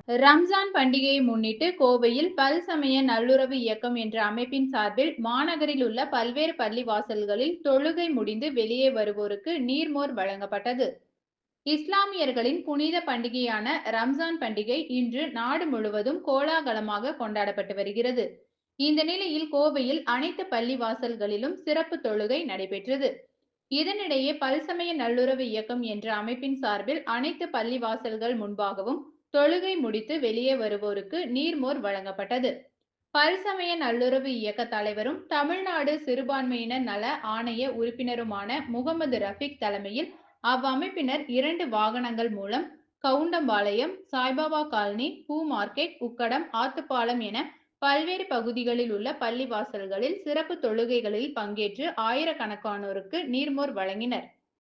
ரம்ஜான் பண்டிகையை முன்னிட்டு கோவையில் பல்சமய நல்லுறவு இயக்கம் என்ற அமைப்பின் சார்பில் மாநகரில் உள்ள பல்வேறு பள்ளி வாசல்களில் தொழுகை முடிந்து வெளியே வருவோருக்கு நீர்மோர் வழங்கப்பட்டது. இஸ்லாமியர்களின் புனித பண்டிகையான ரம்ஜான் பண்டிகை இன்று நாடு முழுவதும் கோலாகலமாக கொண்டாடப்பட்டு வருகிறது. இந்த நிலையில் கோவையில் அனைத்து பள்ளி வாசல்களிலும் சிறப்பு தொழுகை நடைபெற்றது. இதனிடையே பல்சமய நல்லுறவு இயக்கம் என்ற அமைப்பின் சார்பில் அனைத்து பள்ளி வாசல்கள் முன்பாகவும் தொழுகை முடித்து வெளியே வருவோருக்கு நீர்மோர் வழங்கப்பட்டது. பல்சமய நல்லுறவு இயக்க தலைவரும் தமிழ்நாடு சிறுபான்மையினர் நல ஆணைய உறுப்பினருமான முகமது ரஃபீக் தலைமையில் அவ்வமைப்பினர் 2 வாகனங்கள் மூலம் கவுண்டம்பாளையம், சாய்பாபா காலனி, பூ மார்க்கெட், உக்கடம், ஆத்துப்பாலம் என பல்வேறு பகுதிகளில் உள்ள பள்ளி வாசல்களில் சிறப்பு தொழுகைகளில் பங்கேற்று ஆயிரக்கணக்கானோருக்கு நீர்மோர் வழங்கினர்.